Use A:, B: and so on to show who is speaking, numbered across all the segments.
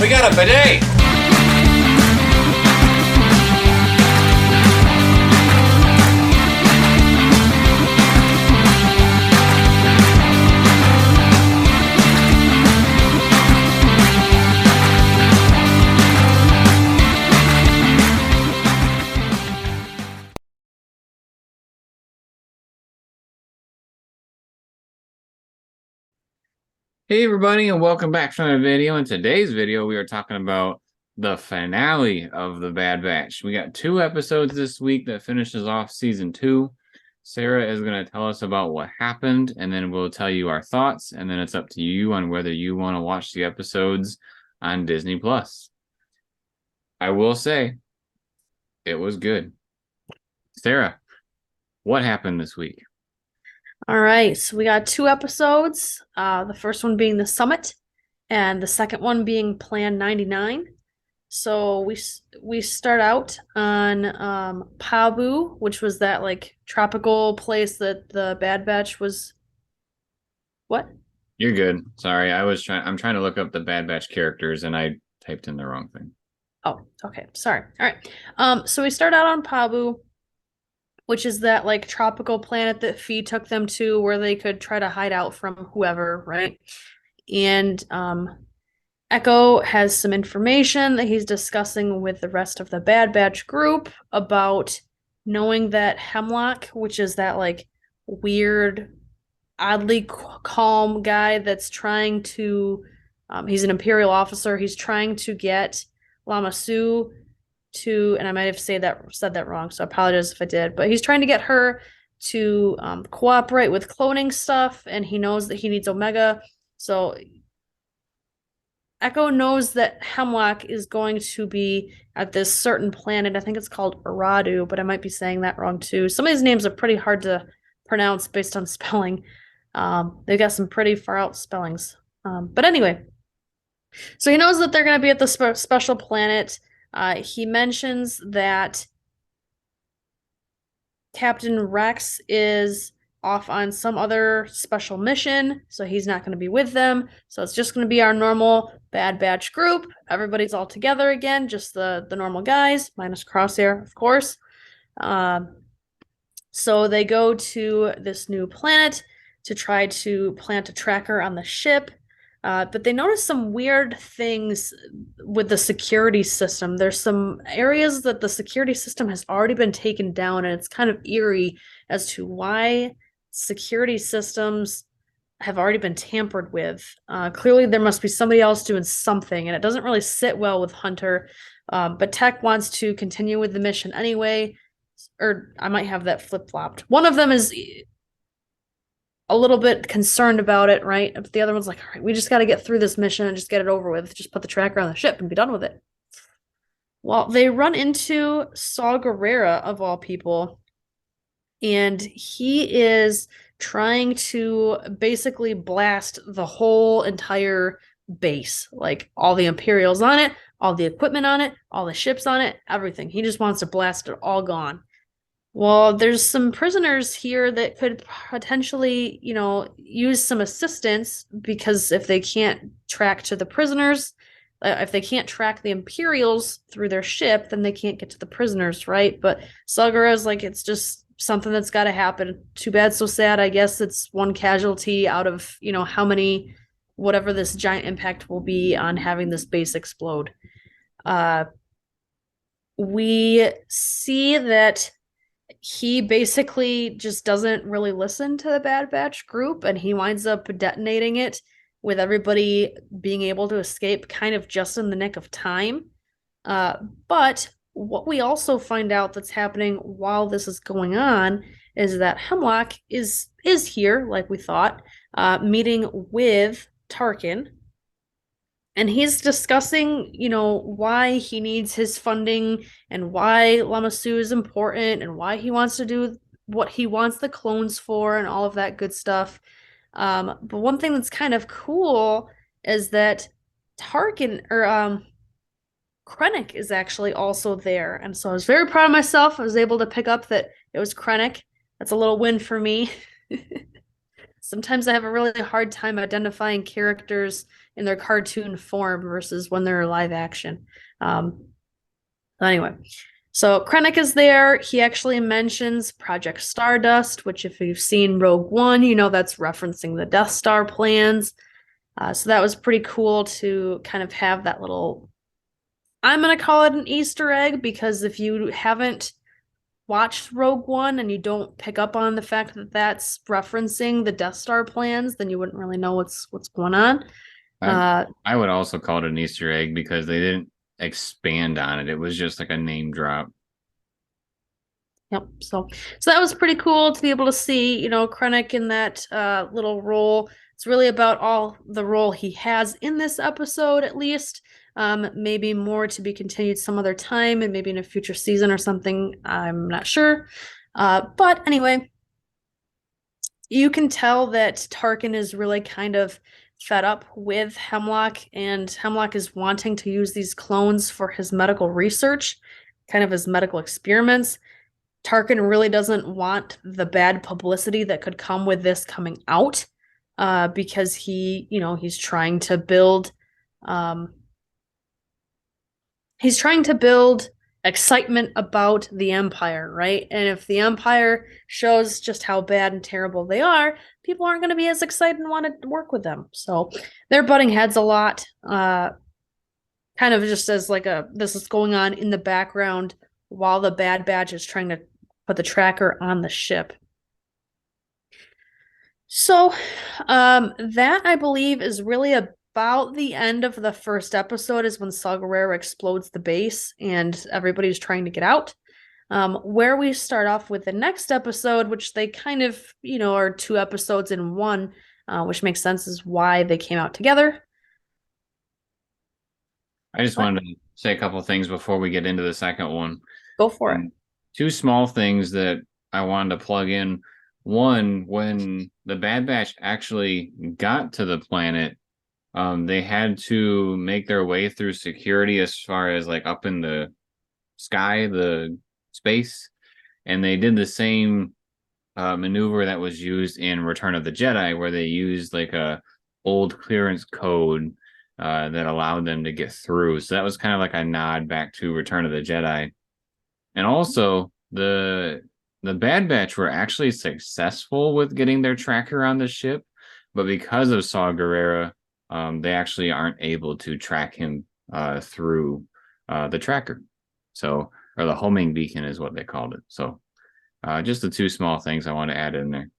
A: We got a bidet! Hey everybody, and welcome back to another video. In today's video, we are talking about the finale of The Bad Batch. We got 2 episodes this week that finishes off season 2. Sarah is going to tell us about what happened, and then we'll tell you our thoughts, and then it's up to you on whether you want to watch the episodes on Disney+. I will say, it was good. Sarah, what happened this week?
B: All right, so we got 2 episodes. The first one being the summit, and the second one being Plan 99. So we start out on Pabu, which was that like tropical place that the Bad Batch was. What?
A: You're good. Sorry, I'm trying to look up the Bad Batch characters, and I typed in the wrong thing.
B: Oh, okay. Sorry. All right. So we start out on Pabu, which is that like tropical planet that Fee took them to where they could try to hide out from whoever, right? And Echo has some information that he's discussing with the rest of the Bad Batch group about knowing that Hemlock, which is that like weird, oddly calm guy that's trying to, he's an Imperial officer, he's trying to get Lama Su to, and I might have said that wrong, so I apologize if I did, but he's trying to get her to cooperate with cloning stuff, and he knows that he needs Omega. So Echo knows that Hemlock is going to be at this certain planet. I think it's called Aradu, but I might be saying that wrong too. Some of these names are pretty hard to pronounce based on spelling. They've got some pretty far out spellings. But anyway, so he knows that they're going to be at the special planet. He mentions that Captain Rex is off on some other special mission, so he's not going to be with them. So it's just going to be our normal Bad Batch group. Everybody's all together again, just the normal guys, minus Crosshair, of course. So they go to this new planet to try to plant a tracker on the ship. But they notice some weird things with the security system. There's some areas that the security system has already been taken down, and it's kind of eerie as to why security systems have already been tampered with. Clearly, there must be somebody else doing something, and it doesn't really sit well with Hunter. But Tech wants to continue with the mission anyway, or I might have that flip-flopped. One of them is a little bit concerned about it, right? But the other one's like, all right, we just got to get through this mission and just get it over with. Just put the tracker on the ship and be done with it. Well, they run into Saw Gerrera, of all people, and he is trying to basically blast the whole entire base. Like, all the Imperials on it, all the equipment on it, all the ships on it, everything. He just wants to blast it all gone. Well, there's some prisoners here that could potentially, use some assistance, because if they can't track to the prisoners, if they can't track the Imperials through their ship, then they can't get to the prisoners, right? But Saw Gerrera's like, it's just something that's got to happen. Too bad, so sad. I guess it's one casualty out of, how many, whatever this giant impact will be on having this base explode. We see that he basically just doesn't really listen to the Bad Batch group, and he winds up detonating it with everybody being able to escape kind of just in the nick of time. But what we also find out that's happening while this is going on is that Hemlock is here, like we thought, meeting with Tarkin. And he's discussing, why he needs his funding and why Lama Su is important and why he wants to do what he wants the clones for and all of that good stuff. But one thing that's kind of cool is that Tarkin, or Krennic, is actually also there. And so I was very proud of myself. I was able to pick up that it was Krennic. That's a little win for me. Sometimes I have a really hard time identifying characters in their cartoon form versus when they're live action. Anyway, so Krennic is there. He actually mentions Project Stardust, which if you've seen Rogue One, you know that's referencing the Death Star plans. So that was pretty cool to kind of have that little, I'm going to call it an Easter egg, because if you haven't watched Rogue One and you don't pick up on the fact that that's referencing the Death Star plans, then you wouldn't really know what's going on.
A: I would also call it an Easter egg because they didn't expand on it. It was just like a name drop.
B: Yep. So that was pretty cool to be able to see, you know, Krennic in that little role. It's really about all the role he has in this episode, at least. Maybe more to be continued some other time and maybe in a future season or something. I'm not sure. But anyway, you can tell that Tarkin is really kind of fed up with Hemlock, and Hemlock is wanting to use these clones for his medical research, kind of his medical experiments. Tarkin really doesn't want the bad publicity that could come with this coming out, because he, you know, he's trying to build excitement about the Empire, right? And if the Empire shows just how bad and terrible they are, people aren't going to be as excited and want to work with them. So they're butting heads a lot, kind of just as like this is going on in the background while the Bad Batch is trying to put the tracker on the ship. So that, I believe, is really about the end of the first episode, is when Saw Gerrera explodes the base and everybody's trying to get out. Where we start off with the next episode, which they kind of, you know, are 2 episodes in one, which makes sense, is why they came out together.
A: I just wanted to say a couple things before we get into the second one.
B: Go for it.
A: 2 small things that I wanted to plug in. One, when the Bad Batch actually got to the planet, they had to make their way through security as far as like up in the sky, the space, and they did the same maneuver that was used in Return of the Jedi, where they used like a old clearance code that allowed them to get through. So that was kind of like a nod back to Return of the Jedi. And also, the Bad Batch were actually successful with getting their tracker on the ship, but because of Saw Gerrera, they actually aren't able to track him through the tracker. So, or the homing beacon is what they called it. So, just the 2 small things I want to add in there.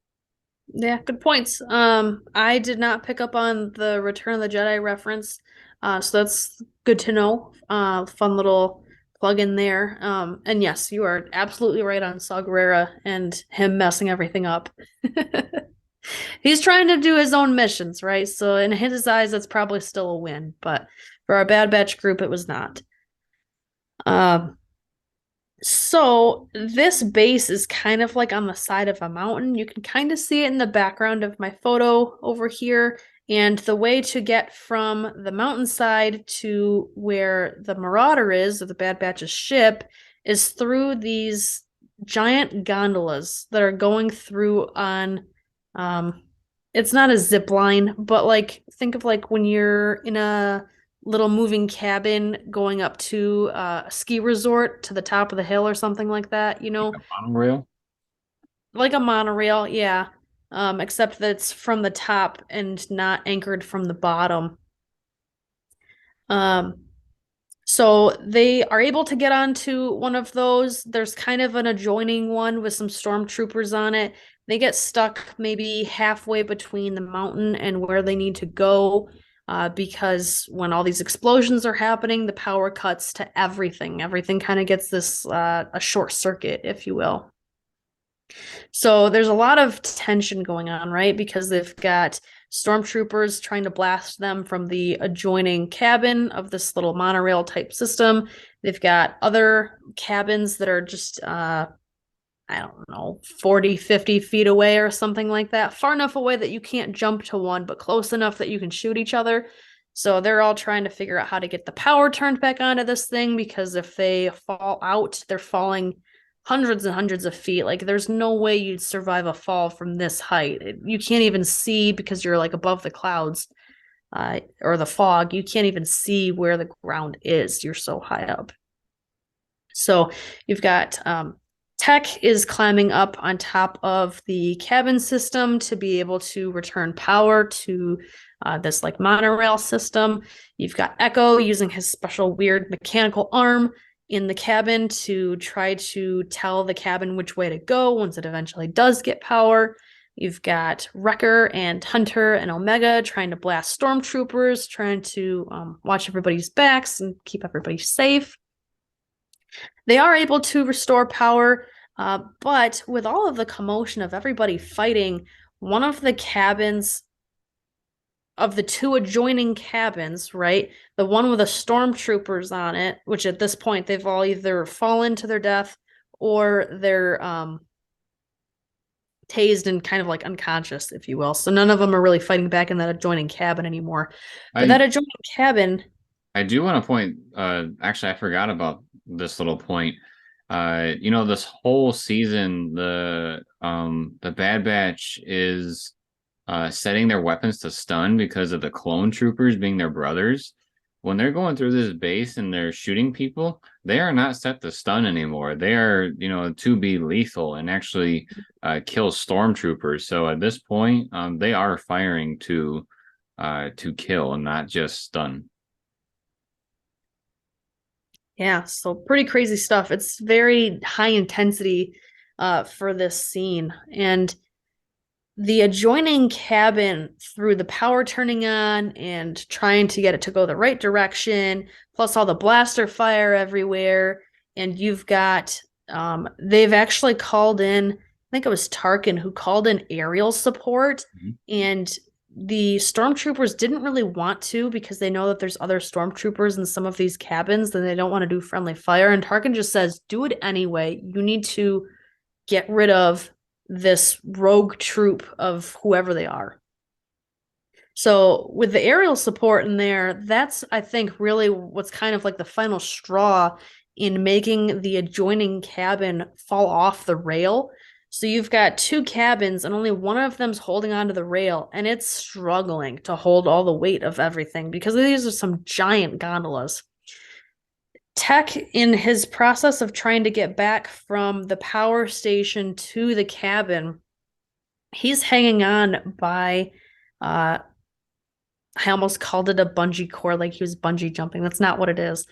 B: Yeah, good points. I did not pick up on the Return of the Jedi reference, so that's good to know. Fun little plug in there. And yes, you are absolutely right on Saw Gerrera and him messing everything up. He's trying to do his own missions, right? So in his eyes, that's probably still a win, but for our Bad Batch group, it was not. So this base is kind of like on the side of a mountain. You can kind of see it in the background of my photo over here. And the way to get from the mountainside to where the Marauder is, or the Bad Batch's ship, is through these giant gondolas that are going through on, it's not a zip line, but like think of like when you're in a little moving cabin going up to a ski resort to the top of the hill or something like that, you know?
A: Like a monorail?
B: Like a monorail, yeah. Except that it's from the top and not anchored from the bottom. So they are able to get onto one of those. There's kind of an adjoining one with some stormtroopers on it. They get stuck maybe halfway between the mountain and where they need to go, because when all these explosions are happening, the power cuts to everything. Everything kind of gets this a short circuit, if you will. So there's a lot of tension going on, right? Because they've got stormtroopers trying to blast them from the adjoining cabin of this little monorail type system. They've got other cabins that are just, I don't know, 40, 50 feet away or something like that. Far enough away that you can't jump to one, but close enough that you can shoot each other. So they're all trying to figure out how to get the power turned back onto this thing, because if they fall out, they're falling hundreds and hundreds of feet. Like there's no way you'd survive a fall from this height. You can't even see because you're like above the clouds. or the fog, you can't even see where the ground is. You're so high up. So you've got Tech is climbing up on top of the cabin system to be able to return power to this like monorail system. You've got Echo using his special weird mechanical arm in the cabin to try to tell the cabin which way to go once it eventually does get power. You've got Wrecker and Hunter and Omega trying to blast stormtroopers, trying to watch everybody's backs and keep everybody safe. They are able to restore power, but with all of the commotion of everybody fighting, one of the cabins of the two adjoining cabins, right? The one with the stormtroopers on it, which at this point they've all either fallen to their death or they're tased and kind of like unconscious, if you will. So none of them are really fighting back in that adjoining cabin anymore. But that adjoining cabin.
A: I do want to point, actually, I forgot about this little point. This whole season, the Bad Batch is setting their weapons to stun because of the clone troopers being their brothers. When they're going through this base and they're shooting people, they are not set to stun anymore. They are, to be lethal and actually kill stormtroopers. So at this point, they are firing to kill and not just stun.
B: Yeah, so pretty crazy stuff. It's very high intensity for this scene. And the adjoining cabin, through the power turning on and trying to get it to go the right direction, plus all the blaster fire everywhere, and you've got they've actually called in, I think it was Tarkin who called in aerial support, and the stormtroopers didn't really want to because they know that there's other stormtroopers in some of these cabins and they don't want to do friendly fire. And Tarkin just says, do it anyway. You need to get rid of this rogue troop of whoever they are. So with the aerial support in there, that's, I think, really what's kind of like the final straw in making the adjoining cabin fall off the rail. So you've got two cabins and only one of them's holding onto the rail, and it's struggling to hold all the weight of everything because these are some giant gondolas. Tech, in his process of trying to get back from the power station to the cabin, he's hanging on by I almost called it a bungee cord, like he was bungee jumping. That's not what it is.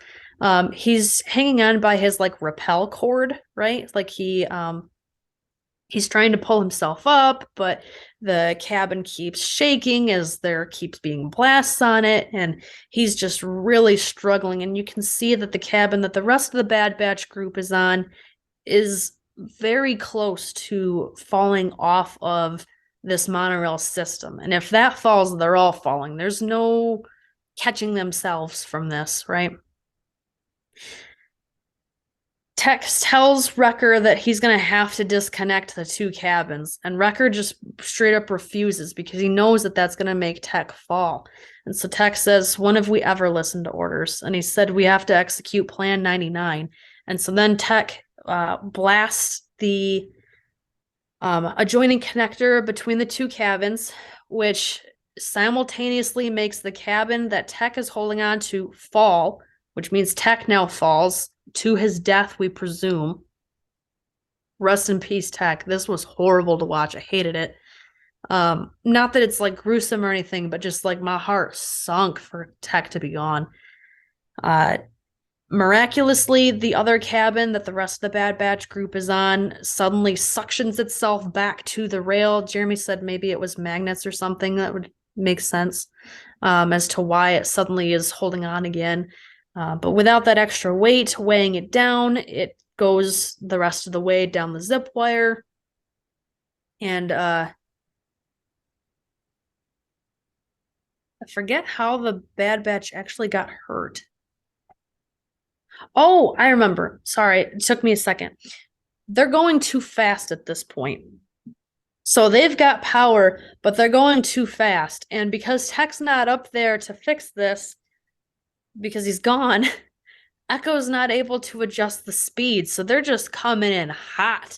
B: He's hanging on by his like rappel cord, right? Like he's trying to pull himself up, but the cabin keeps shaking as there keeps being blasts on it, and he's just really struggling. And you can see that the cabin that the rest of the Bad Batch group is on is very close to falling off of this monorail system. And if that falls, they're all falling. There's no catching themselves from this, right? Tex tells Wrecker that he's going to have to disconnect the two cabins, and Wrecker just straight up refuses because he knows that that's going to make Tech fall. And so Tech says, when have we ever listened to orders? And he said, we have to execute Plan 99. And so then Tech blasts the adjoining connector between the two cabins, which simultaneously makes the cabin that Tech is holding on to fall, which means Tech now falls to his death, we presume. Rest in peace, Tech. This was horrible to watch. I hated it. Not that it's like gruesome or anything, but just like my heart sunk for Tech to be gone. Miraculously, the other cabin that the rest of the Bad Batch group is on suddenly suctions itself back to the rail. Jeremy said maybe it was magnets or something. That would make sense as to why it suddenly is holding on again. But without that extra weight weighing it down, it goes the rest of the way down the zip wire. And I forget how the Bad Batch actually got hurt. Oh, I remember. Sorry, it took me a second. They're going too fast at this point. So they've got power, but they're going too fast. And because Tech's not up there to fix this, because he's gone, Echo's not able to adjust the speed. So they're just coming in hot.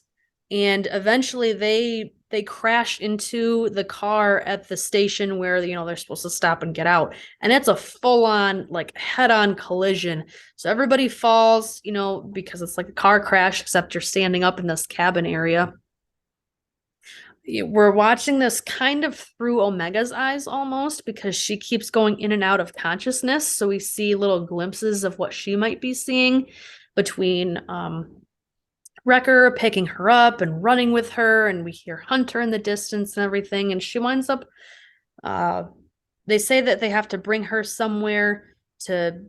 B: and eventually they crash into the car at the station where they're supposed to stop and get out, and it's a full-on like head-on collision. So everybody falls, because it's like a car crash, except you're standing up in this cabin area. We're watching this kind of through Omega's eyes almost, because she keeps going in and out of consciousness, so we see little glimpses of what she might be seeing between Wrecker picking her up and running with her, and we hear Hunter in the distance and everything, and she winds up they say that they have to bring her somewhere to,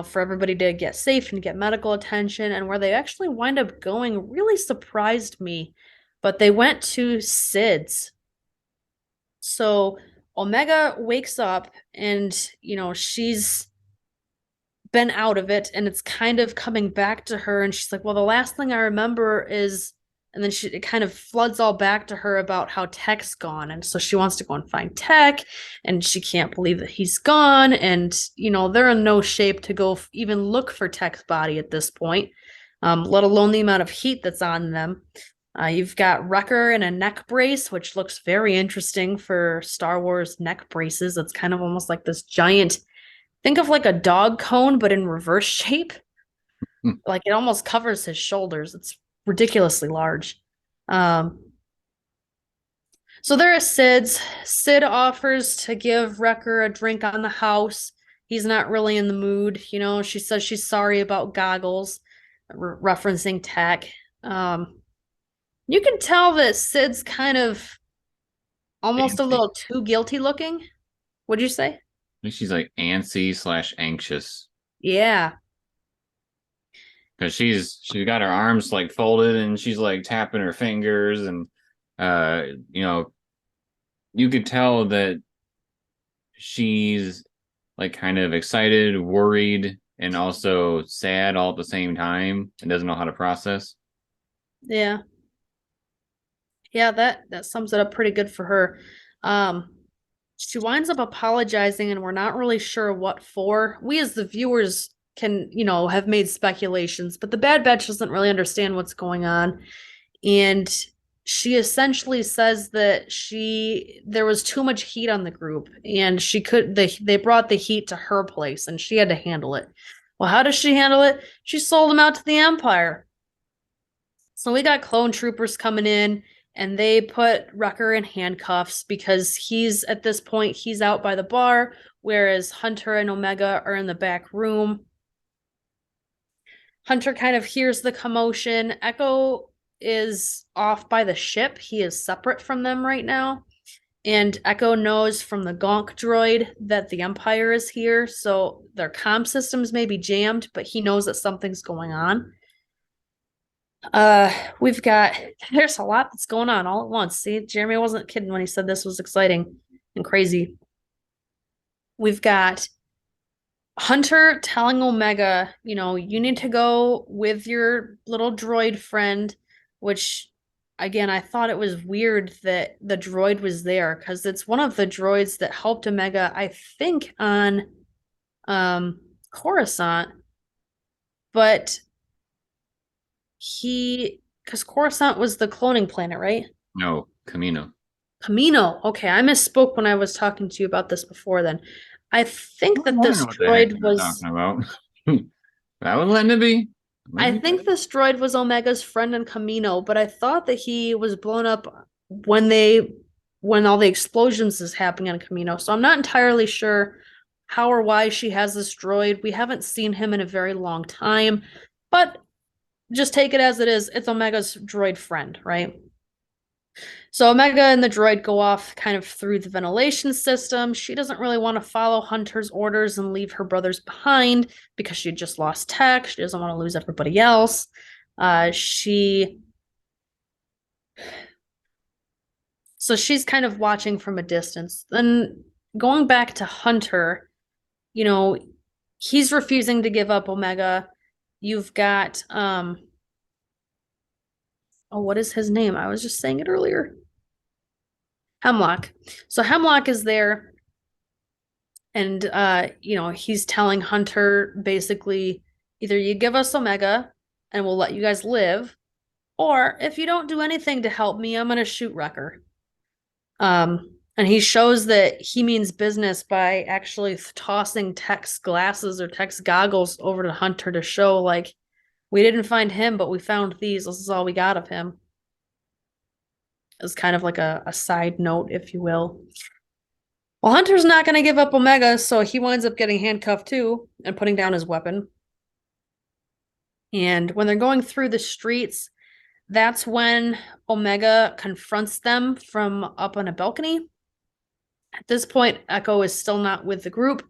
B: for everybody to get safe and get medical attention, and where they actually wind up going really surprised me, but they went to Sid's. So Omega wakes up and, she's been out of it and it's kind of coming back to her, and she's like, well, the last thing I remember is, and then it kind of floods all back to her about how Tech's gone, and so she wants to go and find Tech, and she can't believe that he's gone, and they're in no shape to go even look for Tech's body at this point, let alone the amount of heat that's on them. You've got Wrecker in a neck brace, which looks very interesting for Star Wars neck braces. It's kind of almost like this giant, think of like a dog cone, but in reverse shape. Like it almost covers his shoulders. It's ridiculously large. So there is Sid's. Sid offers to give Wrecker a drink on the house. He's not really in the mood. She says she's sorry about Goggles, referencing Tech. You can tell that Sid's kind of almost a little too guilty looking. What'd you say?
A: I think she's like antsy/anxious.
B: Yeah.
A: Because she's got her arms like folded and she's like tapping her fingers, and you could tell that she's like kind of excited, worried, and also sad all at the same time, and doesn't know how to process.
B: Yeah. Yeah, that sums it up pretty good for her. She winds up apologizing, and we're not really sure what for. We as the viewers can, have made speculations, but the Bad Batch doesn't really understand what's going on. And she essentially says that there was too much heat on the group, and they brought the heat to her place and she had to handle it. Well, how does she handle it? She sold them out to the Empire. So we got clone troopers coming in, and they put Wrecker in handcuffs because at this point, he's out by the bar, whereas Hunter and Omega are in the back room. Hunter kind of hears the commotion. Echo is off by the ship. He is separate from them right now. And Echo knows from the Gonk droid that the Empire is here, so their comm systems may be jammed, but he knows that something's going on. There's a lot that's going on all at once. See, Jeremy wasn't kidding when he said this was exciting and crazy. We've got Hunter telling Omega, you need to go with your little droid friend, which again, I thought it was weird that the droid was there, because it's one of the droids that helped Omega, I think, on Coruscant. But because Coruscant was the cloning planet, right?
A: No, Kamino.
B: Kamino. Okay, I misspoke when I was talking to you about this before then. I think that this droid was
A: talking about. That would let it be.
B: I think this droid was Omega's friend in Kamino, but I thought that he was blown up when all the explosions is happening on Kamino. So I'm not entirely sure how or why she has this droid. We haven't seen him in a very long time, but just take it as it is. It's Omega's droid friend, right? So Omega and the droid go off kind of through the ventilation system. She doesn't really want to follow Hunter's orders and leave her brothers behind because she just lost Tech. She doesn't want to lose everybody else. So she's kind of watching from a distance. Then going back to Hunter, he's refusing to give up Omega. You've got what is his name? I was just saying it earlier. Hemlock. So Hemlock is there, and he's telling Hunter basically, either you give us Omega and we'll let you guys live, or if you don't do anything to help me, I'm gonna shoot Wrecker. And he shows that he means business by actually tossing Tech's glasses or Tech's goggles over to Hunter to show, like, we didn't find him, but we found these. This is all we got of him. It's kind of like a side note, if you will. Well, Hunter's not going to give up Omega, so he winds up getting handcuffed too and putting down his weapon. And when they're going through the streets, that's when Omega confronts them from up on a balcony. At this point, Echo is still not with the group.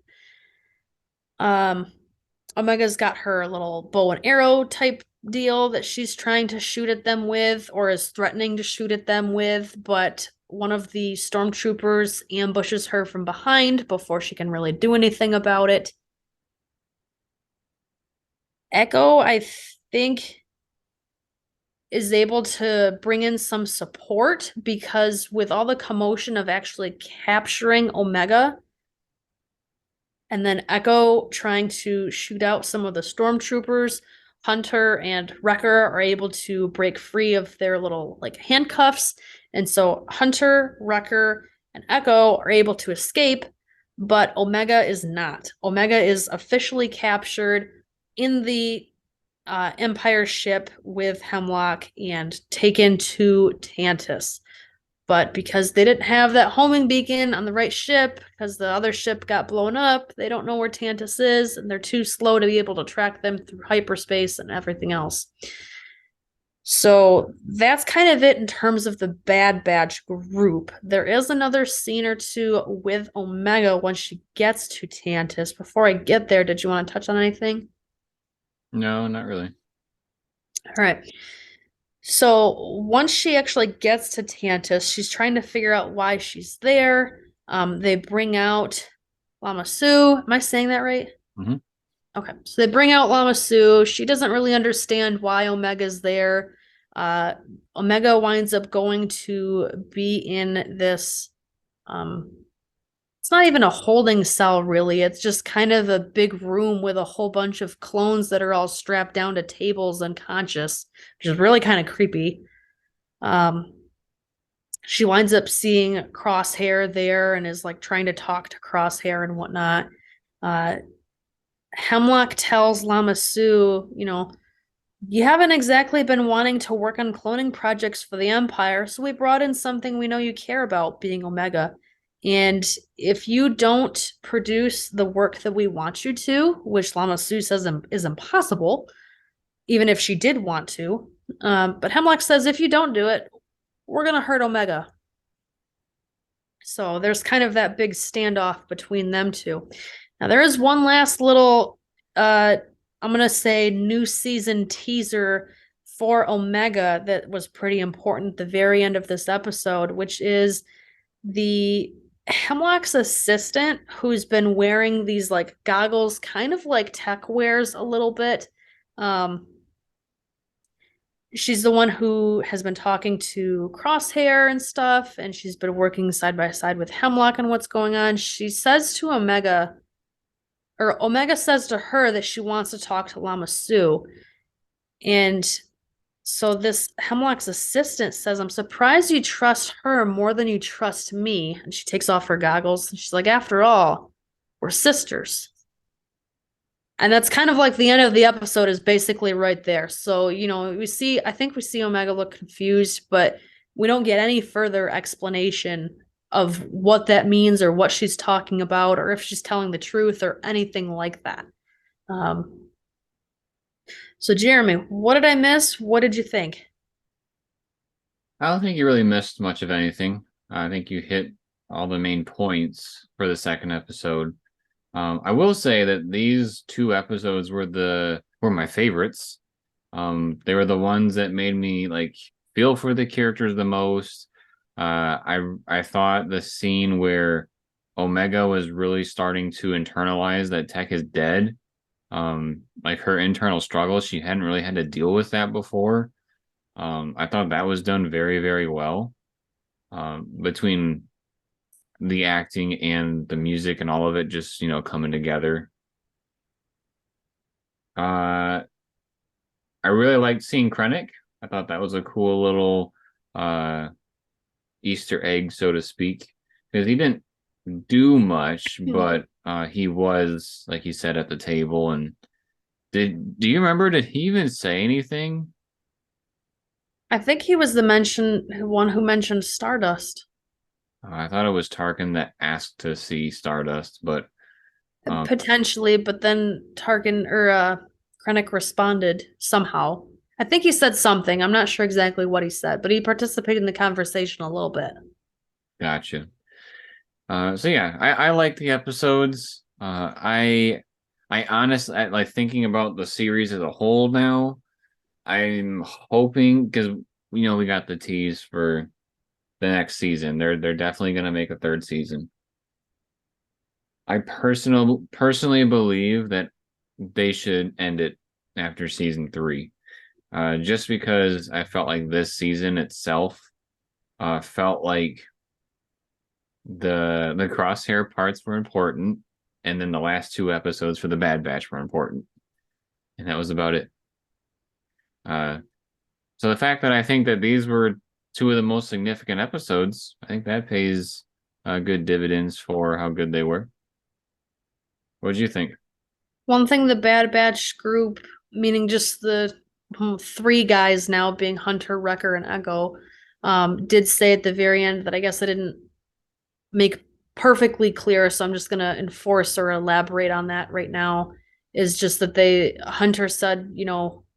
B: Omega's got her little bow and arrow type deal that she's trying to shoot at them with, or is threatening to shoot at them with, but one of the stormtroopers ambushes her from behind before she can really do anything about it. Echo, I think, is able to bring in some support because with all the commotion of actually capturing Omega, and then Echo trying to shoot out some of the stormtroopers, Hunter and Wrecker are able to break free of their little like handcuffs. And so Hunter, Wrecker, and Echo are able to escape, but Omega is not. Omega is officially captured in the Empire ship with Hemlock and taken to Tantus. But because they didn't have that homing beacon on the right ship, because the other ship got blown up, they don't know where Tantus is, and they're too slow to be able to track them through hyperspace and everything else. So that's kind of it in terms of the Bad Batch group. There is another scene or two with Omega once she gets to Tantus. Before I get there, did you want to touch on anything?
A: No, not really.
B: All right. So once she actually gets to Tantus, she's trying to figure out why she's there. They bring out Lama Su. Am I saying that right?
A: Mm-hmm.
B: Okay. So they bring out Lama Su. She doesn't really understand why Omega's there. Omega winds up going to be in this it's not even a holding cell, really. It's just kind of a big room with a whole bunch of clones that are all strapped down to tables unconscious, which is really kind of creepy. She winds up seeing Crosshair there and is like trying to talk to Crosshair and whatnot. Hemlock tells Lama Su, you haven't exactly been wanting to work on cloning projects for the Empire, so we brought in something we know you care about, being Omega. And if you don't produce the work that we want you to, which Lama Su says is impossible, even if she did want to, but Hemlock says if you don't do it, we're going to hurt Omega. So there's kind of that big standoff between them two. Now there is one last little, I'm going to say new season teaser for Omega that was pretty important at the very end of this episode, which is the Hemlock's assistant who's been wearing these like goggles, kind of like Tech wears a little bit. She's the one who has been talking to Crosshair and stuff, and she's been working side by side with Hemlock on what's going on. She says to Omega, or Omega says to her that she wants to talk to Lama Su. And so this Hemlock's assistant says, I'm surprised you trust her more than you trust me. And she takes off her goggles. And she's like, after all, we're sisters. And that's kind of like the end of the episode is basically right there. So, I think we see Omega look confused, but we don't get any further explanation of what that means or what she's talking about or if she's telling the truth or anything like that. So, Jeremy, what did I miss? What did you think?
A: I don't think you really missed much of anything. I think you hit all the main points for the second episode. I will say that these two episodes were my favorites. They were the ones that made me like feel for the characters the most. I thought the scene where Omega was really starting to internalize that Tech is dead, like her internal struggles, she hadn't really had to deal with that before. I thought that was done very, very well. Between the acting and the music and all of it just, coming together. I really liked seeing Krennic. I thought that was a cool little uh Easter egg, so to speak, because he didn't do much, but he was, like you said, at the table. And do you remember? Did he even say anything?
B: I think he was the one who mentioned Stardust.
A: I thought it was Tarkin that asked to see Stardust, but um,
B: Potentially, but then Tarkin or Krennic responded somehow. I think he said something. I'm not sure exactly what he said, but he participated in the conversation a little bit.
A: gotcha. So yeah, I like the episodes. I honestly like thinking about the series as a whole now. I'm hoping because we got the tease for the next season. They're definitely gonna make a third season. I personally believe that they should end it after season three. Just because I felt like this season itself felt like the crosshair parts were important, and then the last two episodes for the Bad Batch were important, and that was about it. Uh, so the fact that I think that these were two of the most significant episodes, I think that pays good dividends for how good they were. What did you think?
B: One thing the Bad Batch group, meaning just the three guys now being Hunter, Wrecker, and Echo, did say at the very end that I guess I didn't make perfectly clear, so I'm just gonna enforce or elaborate on that right now. Is just that Hunter said,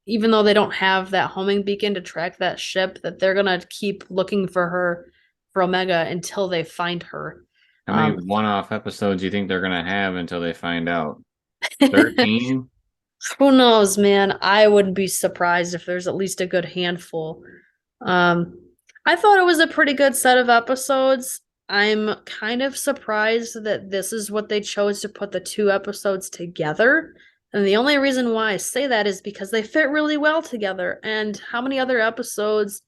B: even though they don't have that homing beacon to track that ship, that they're gonna keep looking for her for Omega until they find her.
A: How many
B: Um,
A: one-off episodes do you think they're gonna have until they find out? 13?
B: Who knows, man? I wouldn't be surprised if there's at least a good handful. Um, I thought it was a pretty good set of episodes. I'm kind of surprised that this is what they chose to put the two episodes together. And the only reason why I say that is because they fit really well together. And how many other episodes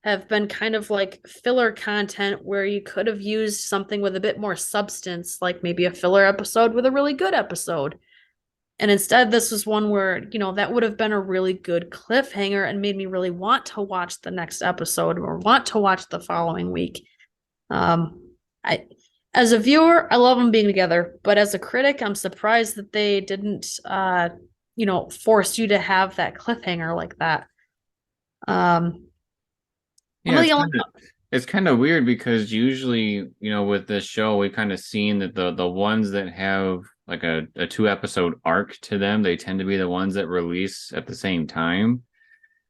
B: have been kind of like filler content where you could have used something with a bit more substance, like maybe a filler episode with a really good episode? And instead, this was one where, that would have been a really good cliffhanger and made me really want to watch the next episode or want to watch the following week. I, as a viewer, I love them being together, but as a critic, I'm surprised that they didn't, force you to have that cliffhanger like that. I'm
A: Yeah,
B: the only
A: it's kind of weird because usually, with this show, we've kind of seen that the ones that have like a two episode arc to them, they tend to be the ones that release at the same time.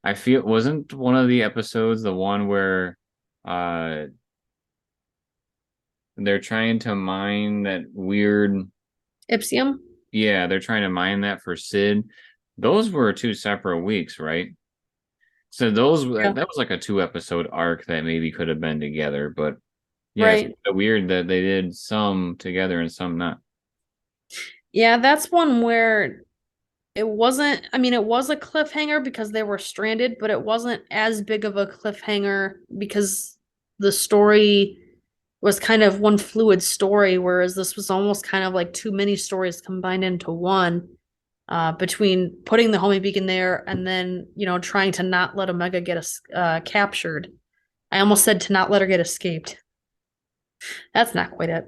A: I feel wasn't one of the episodes the one where uh they're trying to mine that weird,
B: Ipsium.
A: yeah, they're trying to mine that for Sid. Those were two separate weeks, right? So
B: Yeah.
A: that was like a two episode arc that maybe could have been together, but yeah, it's
B: Right.
A: kind of weird that they did some together and some not.
B: Yeah, that's one where it wasn't, I mean, it was a cliffhanger because they were stranded, but it wasn't as big of a cliffhanger because the story was kind of one fluid story, whereas this was almost kind of like two mini stories combined into one, between putting the homing beacon there and then, trying to not let Omega get captured. I almost said to not let her get escaped. That's not quite it.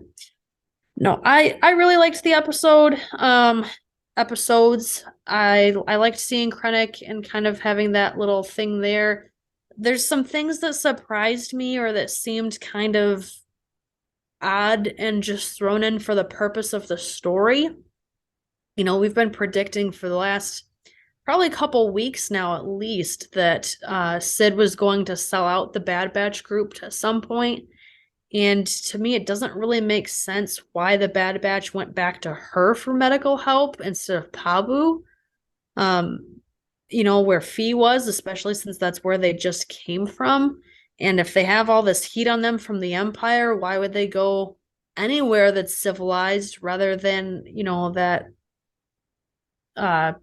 B: No, I really liked the episodes. I liked seeing Krennic and kind of having that little thing there. There's some things that surprised me or that seemed kind of odd and just thrown in for the purpose of the story. We've been predicting for the last probably a couple weeks now at least that Sid was going to sell out the Bad Batch group to some point. And to me, it doesn't really make sense why the Bad Batch went back to her for medical help instead of Pabu. Where Fee was, especially since that's where they just came from. And if they have all this heat on them from the Empire, why would they go anywhere that's civilized rather than, that uh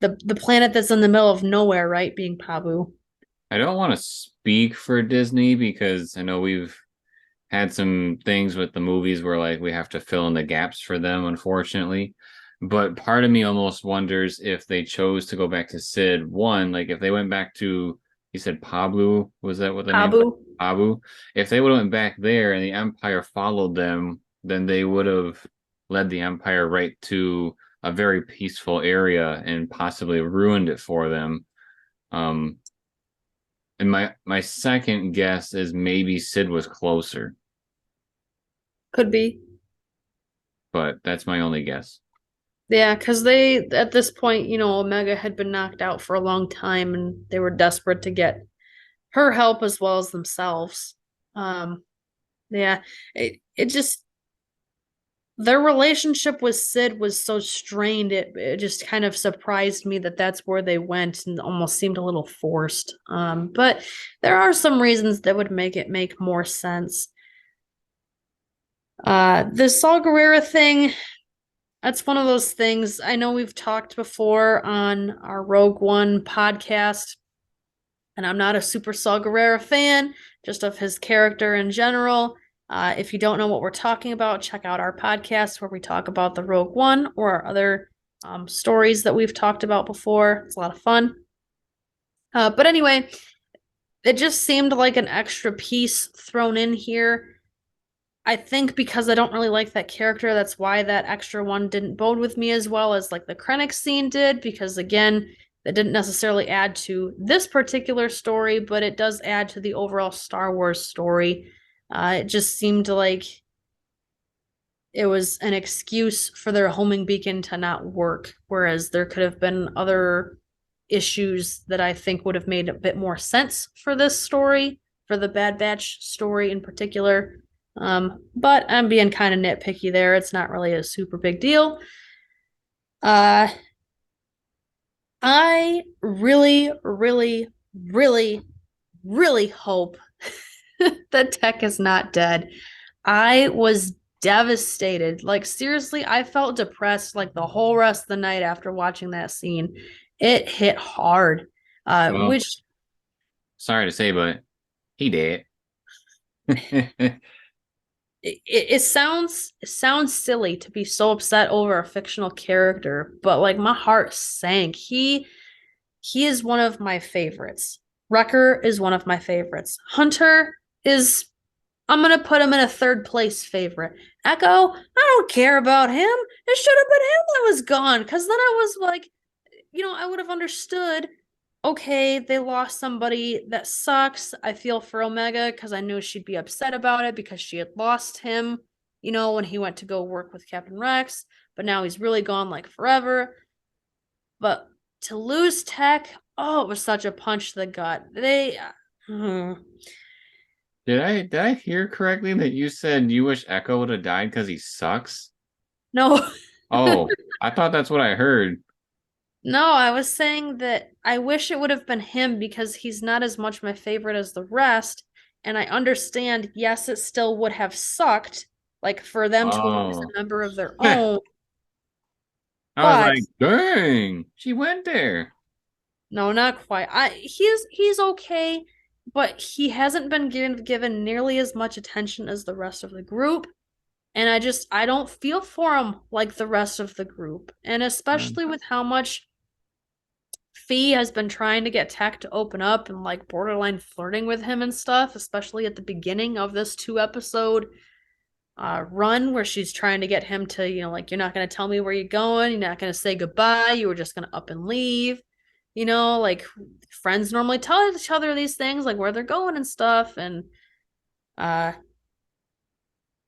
B: the planet that's in the middle of nowhere, right? Being Pabu.
A: I don't want to speak for Disney because I know we've had some things with the movies where like we have to fill in the gaps for them, unfortunately. But part of me almost wonders if they chose to go back to Sid. One, like if they went back to, you said Pablo, was that what the name was?
B: Abu.
A: Abu. If they would have went back there and the Empire followed them, then they would have led the Empire right to a very peaceful area and possibly ruined it for them. Um, and my second guess is maybe Sid was closer,
B: Could be.
A: but that's my only guess.
B: Yeah, because they, at this point, Omega had been knocked out for a long time and they were desperate to get her help as well as themselves. Um, yeah, it just, their relationship with Sid was so strained, it just kind of surprised me that that's where they went and almost seemed a little forced. But there are some reasons that would make it make more sense. The Saw Gerrera thing, that's one of those things. I know we've talked before on our Rogue One podcast, and I'm not a super Saw Gerrera fan, just of his character in general. If you don't know what we're talking about, check out our podcast where we talk about the Rogue One or our other stories that we've talked about before. It's a lot of fun. But anyway, it just seemed like an extra piece thrown in here. I think because I don't really like that character, that's why that extra one didn't bode with me as well as like the Krennic scene did, because again, that didn't necessarily add to this particular story, but it does add to the overall Star Wars story. It just seemed like it was an excuse for their homing beacon to not work, whereas there could have been other issues that I think would have made a bit more sense for this story, for the Bad Batch story in particular. But I'm being kind of nitpicky there. It's not really a super big deal. I really, really, really, really hope that Tech is not dead. I was devastated. Like, seriously, I felt depressed like the whole rest of the night after watching that scene. It hit hard.
A: Well,
B: Which
A: sorry to say, but he did.
B: it sounds silly to be so upset over a fictional character, but like my heart sank. He is one of my favorites. Wrecker is one of my favorites. Hunter is, I'm gonna put him in a third place favorite. Echo, I don't care about him. It should have been him that was gone. Cause then I was like, I would have understood. Okay, they lost somebody that sucks. I feel for Omega because I knew she'd be upset about it because she had lost him, when he went to go work with Captain Rex. But now he's really gone like forever. But to lose Tech, oh, it was such a punch to the gut.
A: Did I hear correctly that you said you wish Echo would have died because he sucks?
B: No.
A: Oh, I thought that's what I heard.
B: No, I was saying that I wish it would have been him because he's not as much my favorite as the rest. And I understand, yes, it still would have sucked, like for them to lose
A: Oh,
B: a member of their
A: I
B: own.
A: was
B: But
A: like, dang, she went there.
B: no, not quite. He's okay, but he hasn't been given nearly as much attention as the rest of the group. And I don't feel for him like the rest of the group. And especially with how much Fee has been trying to get Tech to open up and like borderline flirting with him and stuff, especially at the beginning of this 2 episode run where she's trying to get him to, like, you're not going to tell me where you're going. You're not going to say goodbye. You were just going to up and leave. Like friends normally tell each other these things, like where they're going and stuff. And uh,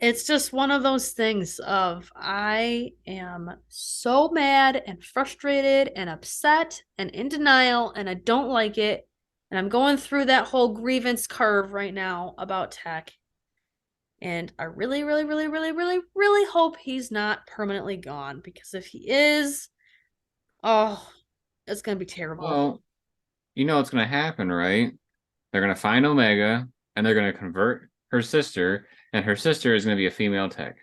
B: it's just one of those things of I am so mad and frustrated and upset and in denial and I don't like it. And I'm going through that whole grievance curve right now about Tech. And I really, really, really, really, really, really hope he's not permanently gone because if he is, oh, it's going to be terrible.
A: Well, you know what's gonna happen, right? They're gonna find Omega and they're gonna convert her sister, and her sister is gonna be a female Tech.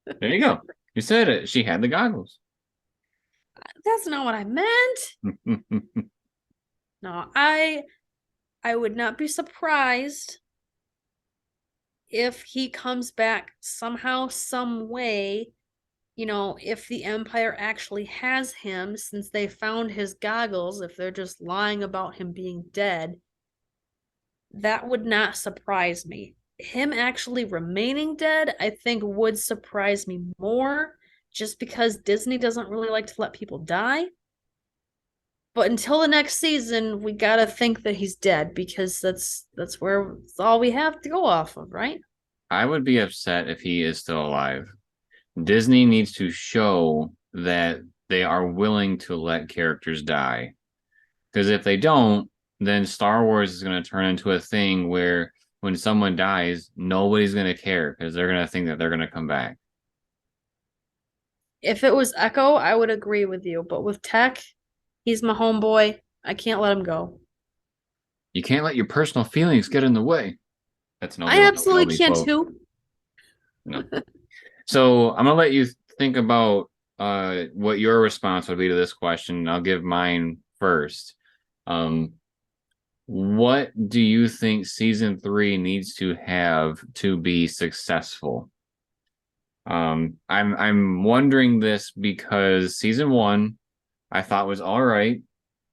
A: There you go. You said it. She had the goggles.
B: That's not what I meant. No, I would not be surprised if he comes back somehow, some way, if the Empire actually has him, since they found his goggles, if they're just lying about him being dead, that would not surprise me. Him actually remaining dead, I think, would surprise me more, just because Disney doesn't really like to let people die. But until the next season, we gotta think that he's dead because that's where it's all we have to go off of, right?
A: I would be upset if he is still alive. Disney needs to show that they are willing to let characters die. Because if they don't, then Star Wars is going to turn into a thing where when someone dies, nobody's going to care because they're going to think that they're going to come back.
B: If it was Echo, I would agree with you. But with Tech, he's my homeboy. I can't let him go.
A: You can't let your personal feelings get in the way. That's an
B: I
A: Obi-Wan
B: absolutely
A: Kenobi
B: can
A: quote.
B: too.
A: No. So I'm gonna let you think about what your response would be to this question. I'll give mine first. Um, what do you think season 3 needs to have to be successful? I'm wondering this because season 1 I thought was all right.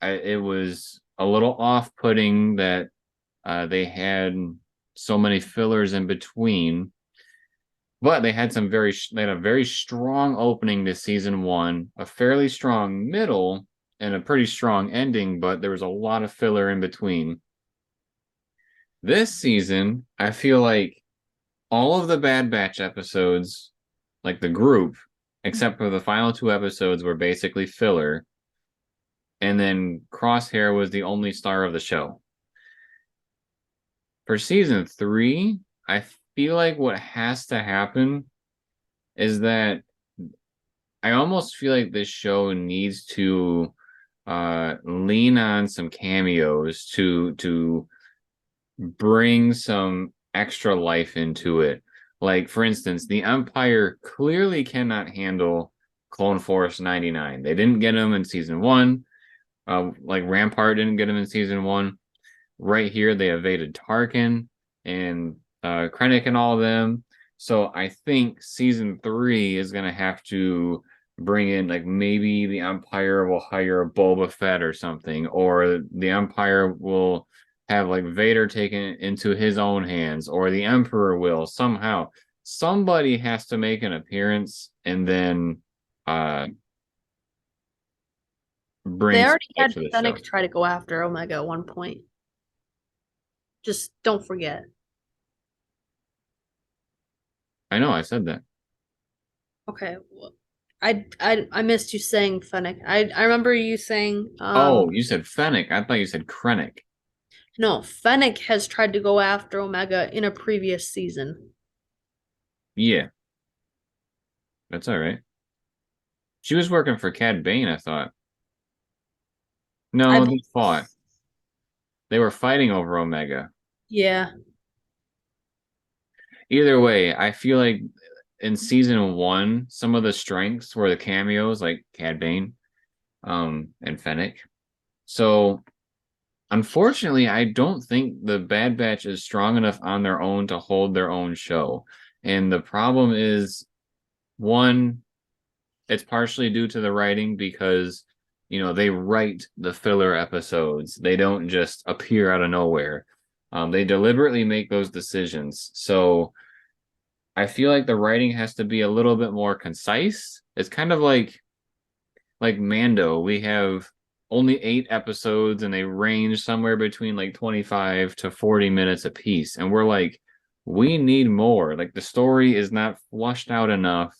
A: It was a little off-putting that they had so many fillers in between, but they had they had a very strong opening to season 1, a fairly strong middle, and a pretty strong ending. But there was a lot of filler in between. This season, I feel like all of the Bad Batch episodes, like the group, except for the final 2 episodes, were basically filler. And then Crosshair was the only star of the show. For season 3, I feel like what has to happen is that I almost feel like this show needs to lean on some cameos to bring some extra life into it. Like, for instance, the Empire clearly cannot handle Clone Force 99. They didn't get him in season 1. Like Rampart didn't get him in season 1. Right here, they evaded Tarkin and Krennic and all of them. So I think season 3 is going to have to bring in, like, maybe the Empire will hire a Boba Fett or something, or the Empire will have like Vader taken into his own hands, or the Emperor will somehow. Somebody has to make an appearance and then uh
B: They
A: bring some
B: already
A: life
B: had
A: to the show.
B: Fennec try to go after Omega at one point. Just don't forget.
A: I know I said that.
B: Okay. Well, I missed you saying Fennec. I remember you saying
A: Oh, you said Fennec. I thought you said Krennic.
B: no, Fennec has tried to go after Omega in a previous season.
A: Yeah, that's all right. She was working for Cad Bane, I thought.
B: I
A: No, they
B: believe,
A: fought. They were fighting over Omega.
B: yeah.
A: Either way, I feel like in season 1, some of the strengths were the cameos, like Cad Bane, and Fennec. So unfortunately, I don't think the Bad Batch is strong enough on their own to hold their own show. And the problem is, one, it's partially due to the writing because, they write the filler episodes. They don't just appear out of nowhere. They deliberately make those decisions. So I feel like the writing has to be a little bit more concise. It's kind of like Mando. We have only 8 episodes and they range somewhere between like 25 to 40 minutes a piece. And we're like, we need more. Like the story is not flushed out enough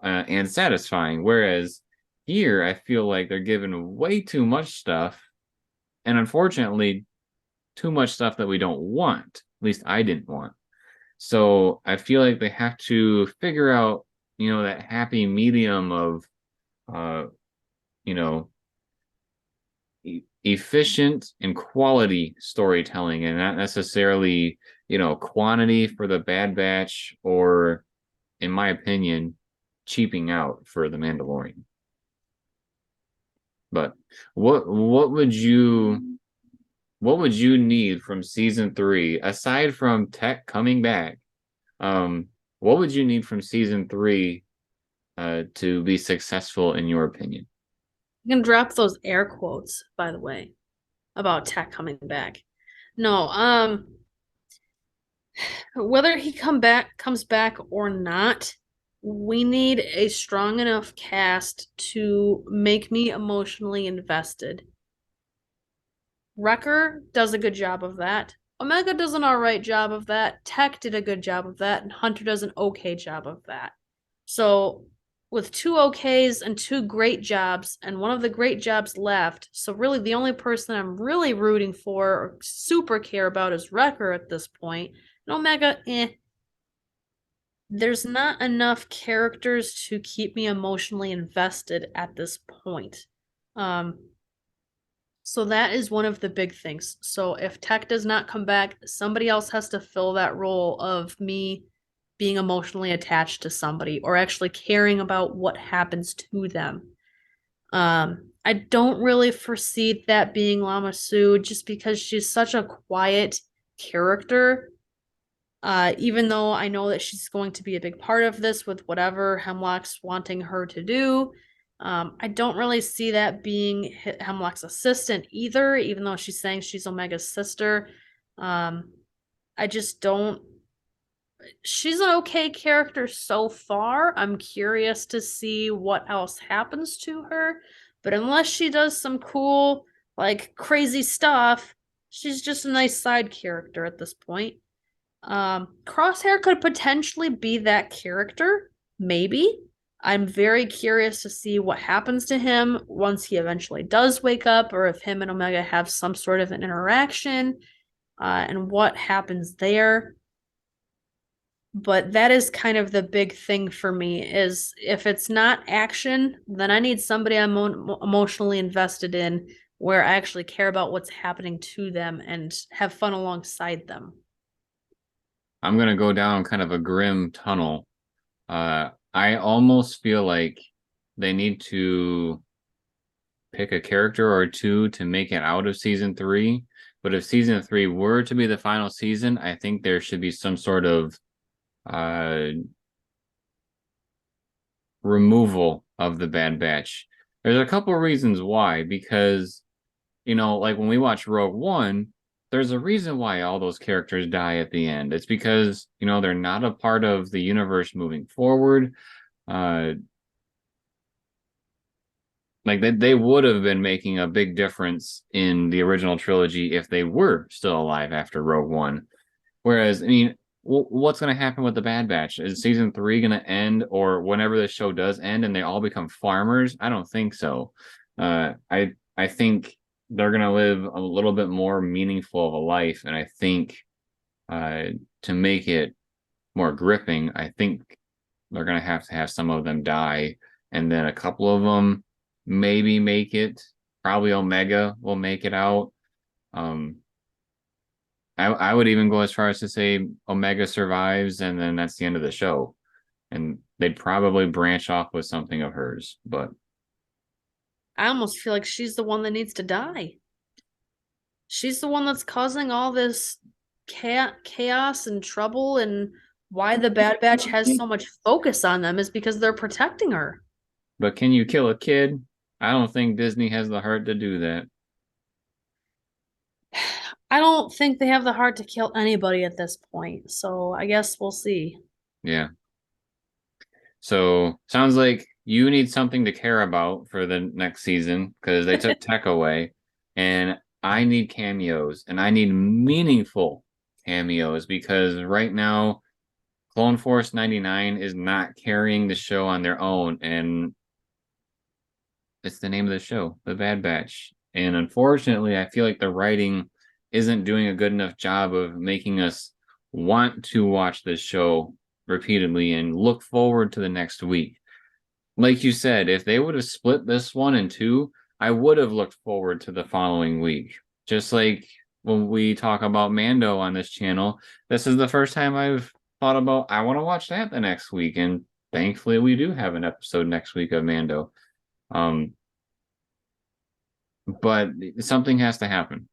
A: and satisfying. Whereas here, I feel like they're given way too much stuff. And unfortunately, too much stuff that we don't want. At least I didn't want. So I feel like they have to figure out, that happy medium of, uh, you know, efficient and quality storytelling and not necessarily, quantity for the Bad Batch or, in my opinion, cheaping out for the Mandalorian. But what would you need from season 3 aside from Tech coming back? What would you need from season 3 to be successful in your opinion?
B: You can drop those air quotes, by the way, about Tech coming back. No, whether he comes back or not, we need a strong enough cast to make me emotionally invested. Wrecker does a good job of that. Omega does an alright job of that. Tech did a good job of that, and Hunter does an okay job of that. So, with two okays and two great jobs, and one of the great jobs left, so really the only person I'm really rooting for or super care about is Wrecker at this point. And Omega, there's not enough characters to keep me emotionally invested at this point. So that is one of the big things. So if Tech does not come back, somebody else has to fill that role of me being emotionally attached to somebody or actually caring about what happens to them. I don't really foresee that being Lama Su just because she's such a quiet character. Even though I know that she's going to be a big part of this with whatever Hemlock's wanting her to do. I don't really see that being Hemlock's assistant either, even though she's saying she's Omega's sister. I just don't. She's an okay character so far. I'm curious to see what else happens to her. But unless she does some cool, like crazy stuff, she's just a nice side character at this point. Crosshair could potentially be that character, maybe. I'm very curious to see what happens to him once he eventually does wake up, or if him and Omega have some sort of an interaction, and what happens there. But that is kind of the big thing for me is if it's not action, then I need somebody I'm emotionally invested in where I actually care about what's happening to them and have fun alongside them.
A: I'm gonna go down kind of a grim tunnel. I almost feel like they need to pick a character or two to make it out of season 3. But if season 3 were to be the final season, I think there should be some sort of removal of the Bad Batch. There's a couple of reasons why, because like when we watch Rogue One, there's a reason why all those characters die at the end. It's because they're not a part of the universe moving forward. Like they would have been making a big difference in the original trilogy if they were still alive after Rogue One. Whereas, I mean, what's going to happen with the Bad Batch? Is season 3 going to end, or whenever the show does end, and they all become farmers? I don't think so. I think they're going to live a little bit more meaningful of a life, and I think to make it more gripping, I think they're going to have some of them die, and then a couple of them maybe make it. Probably Omega will make it out. I would even go as far as to say Omega survives, and then that's the end of the show. And they'd probably branch off with something of hers. But
B: I almost feel like she's the one that needs to die. She's the one that's causing all this chaos and trouble, and why the Bad Batch has so much focus on them is because they're protecting her.
A: But can you kill a kid? I don't think Disney has the heart to do that.
B: I don't think they have the heart to kill anybody at this point, so I guess we'll see.
A: Yeah. So sounds like you need something to care about for the next season because they took Tech away, and I need cameos, and I need meaningful cameos because right now Clone Force 99 is not carrying the show on their own, and it's the name of the show, The Bad Batch. And unfortunately, I feel like the writing isn't doing a good enough job of making us want to watch this show repeatedly and look forward to the next week. Like you said, if they would have split this one in two, I would have looked forward to the following week. Just like when we talk about Mando on this channel, this is the first time I've thought about, I want to watch that the next week. And thankfully, we do have an episode next week of Mando. But something has to happen.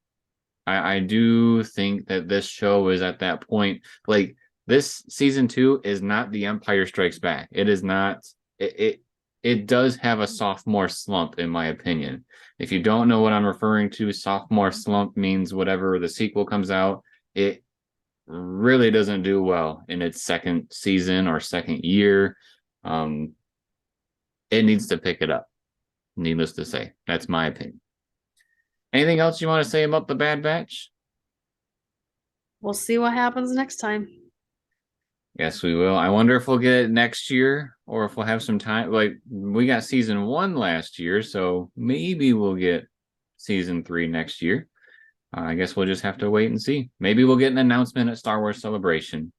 A: I do think that this show is at that point. Like, this season 2 is not The Empire Strikes Back. It is not it does have a sophomore slump, in my opinion. If you don't know what I'm referring to, sophomore slump means whatever the sequel comes out, it really doesn't do well in its second season or second year. Um, it needs to pick it up. Needless to say, that's my opinion. Anything else you want to say about the Bad Batch?
B: We'll see what happens next time.
A: Yes, we will. I wonder if we'll get it next year or if we'll have some time. Like, we got season 1 last year, so maybe we'll get season 3 next year. I guess we'll just have to wait and see. Maybe we'll get an announcement at Star Wars Celebration.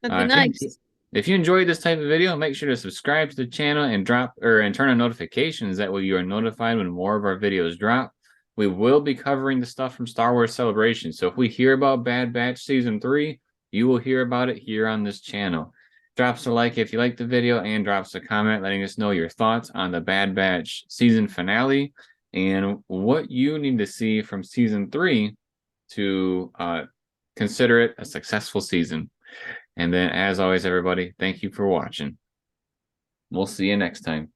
B: That'd be
A: If
B: nice.
A: if you enjoyed this type of video, make sure to subscribe to the channel and turn on notifications. That way you are notified when more of our videos drop. We will be covering the stuff from Star Wars Celebration. So if we hear about Bad Batch Season 3, you will hear about it here on this channel. Drops a like if you like the video and drops a comment letting us know your thoughts on the Bad Batch season finale and what you need to see from Season 3 to consider it a successful season. And then, as always, everybody, thank you for watching. We'll see you next time.